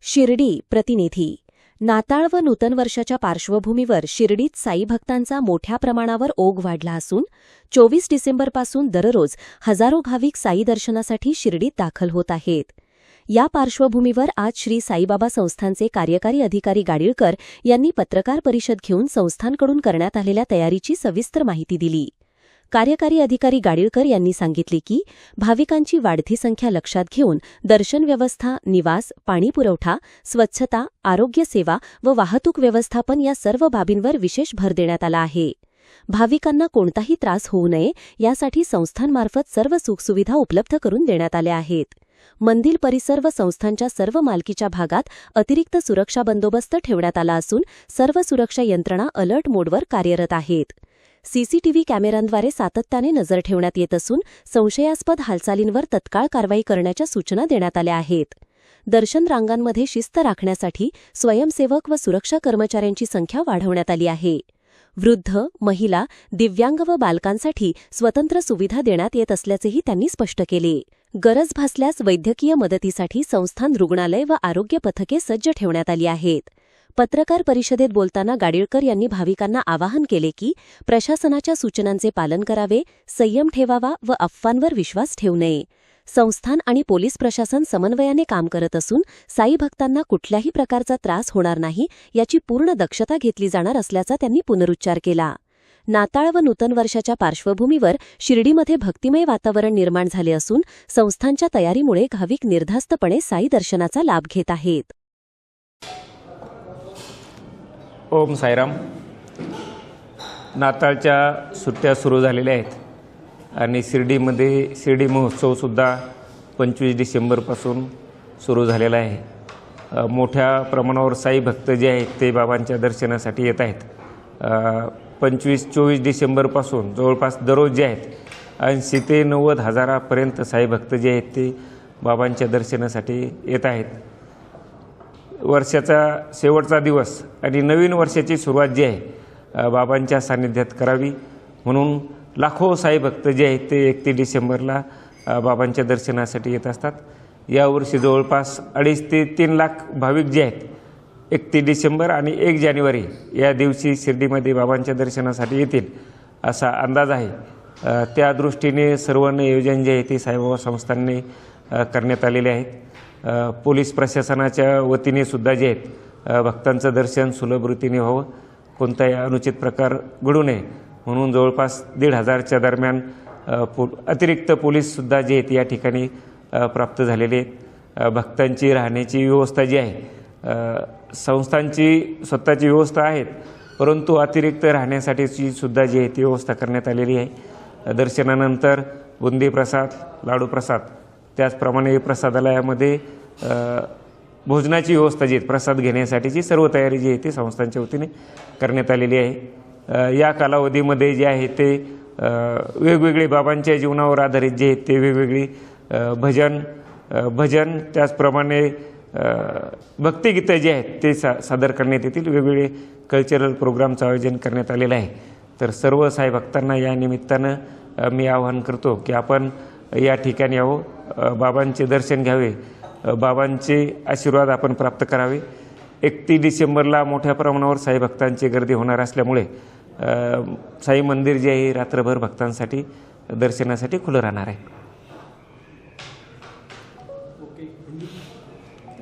शिर्डी प्रतिनिधी. नाताळ व नूतन वर्षाच्या पार्श्वभूमीवर शिर्डीत साई भक्तांचा मोठ्या प्रमाणावर ओघ वाढला असून 24 डिसेंबरपासून दररोज हजारो भाविक साई दर्शनासाठी शिर्डीत दाखल होत आहेत. या पार्श्वभूमीवर आज श्री साईबाबा संस्थानचे कार्यकारी अधिकारी गाडीळकर यांनी पत्रकार परिषद घेऊन संस्थानकडून करण्यात आलेल्या तयारीची सविस्तर माहिती दिली. कार्यकारी अधिकारी गाडीळकर यांनी सांगितले की भाविकांची वाढती संख्या लक्षात घेऊन दर्शन व्यवस्था, निवास, पाणी पुरवठा, स्वच्छता, आरोग्य सेवा व वाहतूक व्यवस्थापन या सर्व बाबींवर विशेष भर देण्यात आला आहे. भाविकांना कोणताही त्रास होऊ नये यासाठी संस्थांमार्फत सर्व सुखसुविधा उपलब्ध करून देण्यात आल्या आहेत. मंदिर परिसर व संस्थांच्या सर्व मालकीच्या भागात अतिरिक्त सुरक्षा बंदोबस्त ठेवण्यात आला असून सर्व सुरक्षा यंत्रणा अलर्ट मोडवर कार्यरत आहेत. सीसीटीव्ही कॅमेऱ्यांद्वारे सातत्याने नजर ठेवण्यात येत असून संशयास्पद हालचालींवर तत्काळ कारवाई करण्याच्या सूचना देण्यात आल्या आहेत. दर्शन रांगांमध्ये शिस्त राखण्यासाठी स्वयंसेवक व सुरक्षा कर्मचाऱ्यांची संख्या वाढवण्यात आली आहे. वृद्ध, महिला, दिव्यांग व बालकांसाठी स्वतंत्र सुविधा देण्यात येत असल्याचेही त्यांनी स्पष्ट केले. गरज भासल्यास वैद्यकीय मदतीसाठी संस्थान रुग्णालय व आरोग्य पथके सज्ज ठेवण्यात आली आहेत. पत्रकार परिषदेत बोलताना गाडीळकर यांनी भाविकांना आवाहन केले की प्रशासनाच्या सूचनांचे पालन करावे, संयम ठेवावा व अफवांवर विश्वास ठेवू नये. संस्थान आणि पोलीस प्रशासन समन्वयाने काम करत असून साई भक्तांना कुठल्याही प्रकारचा त्रास होणार नाही याची पूर्ण दक्षता घेतली जाणार असल्याचा त्यांनी पुनरुच्चार केला. नाताळ व नूतन वर्षाच्या पार्श्वभूमीवर शिर्डीमध्ये भक्तिमय वातावरण निर्माण झाले असून संस्थांच्या तयारीमुळे भाविक निर्धास्तपणे साई दर्शनाचा लाभ घेत आहेत. ओम साईराम. नाताळच्या सुट्ट्या सुरू झालेल्या आहेत आणि शिर्डीमध्ये शिर्डी महोत्सवसुद्धा 25 डिसेंबरपासून सुरू झालेला आहे. मोठ्या प्रमाणावर साई भक्त जे आहेत ते बाबांच्या दर्शनासाठी येत आहेत. 25-24 डिसेंबरपासून जवळपास दररोज जे आहेत 80 ते 90 हजारापर्यंत साई भक्त जे आहेत ते बाबांच्या दर्शनासाठी येत आहेत. वर्षाचा शेवटचा दिवस आणि नवीन वर्षाची सुरुवात जी आहे बाबांच्या सानिध्यात करावी म्हणून लाखो साई भक्त जे आहेत ते 31 डिसेंबरला बाबांच्या दर्शनासाठी येत असतात. यावर्षी जवळपास 2.5 ते 3 लाख भाविक जे आहेत 31 डिसेंबर आणि 1 जानेवारी या दिवशी शिर्डीमध्ये बाबांच्या दर्शनासाठी येतील असा अंदाज आहे. त्या दृष्टीने सर्व नियोजन जे आहे ते साईबाबा संस्थांनी करण्यात आलेले आहेत. पोलीस प्रशासनाच्या वतीने सुद्धा जे आहेत भक्तांचं दर्शन सुलभ रीतीने व्हावं, कोणताही अनुचित प्रकार घडू नये म्हणून जवळपास 1,500च्या दरम्यान अतिरिक्त पोलीससुद्धा जे आहेत या ठिकाणी प्राप्त झालेले आहेत. भक्तांची राहण्याची व्यवस्था जी आहे संस्थांची स्वतःची व्यवस्था आहेत परंतु अतिरिक्त राहण्यासाठीची सुद्धा जी आहे ती व्यवस्था करण्यात आलेली आहे. दर्शनानंतर बुंदी प्रसाद, लाडू प्रसाद, त्याचप्रमाणे प्रसादालयामध्ये भोजनाची व्यवस्था जी आहे प्रसाद घेण्यासाठीची सर्व तयारी जी आहे ती संस्थांच्या वतीने करण्यात आलेली आहे. या कालावधीमध्ये जे आहे ते वेगवेगळे बाबांच्या जीवनावर आधारित जे आहेत ते वेगवेगळी भजन त्याचप्रमाणे भक्तिगीतं जे आहेत ते सादर करण्यात येतील. वेगवेगळे कल्चरल प्रोग्रामचं आयोजन करण्यात आलेलं आहे. तर सर्व साई भक्तांना या निमित्तानं मी आवाहन करतो की आपण या ठिकाणी यावं, बाबांचे दर्शन घ्यावे, बाबांचे आशीर्वाद आपण प्राप्त करावे. 31 डिसेंबरला मोठ्या प्रमाणावर साई भक्तांची गर्दी होणार असल्यामुळे साई मंदिर जे आहे रात्रभर भक्तांसाठी दर्शनासाठी खुलं राहणार आहे.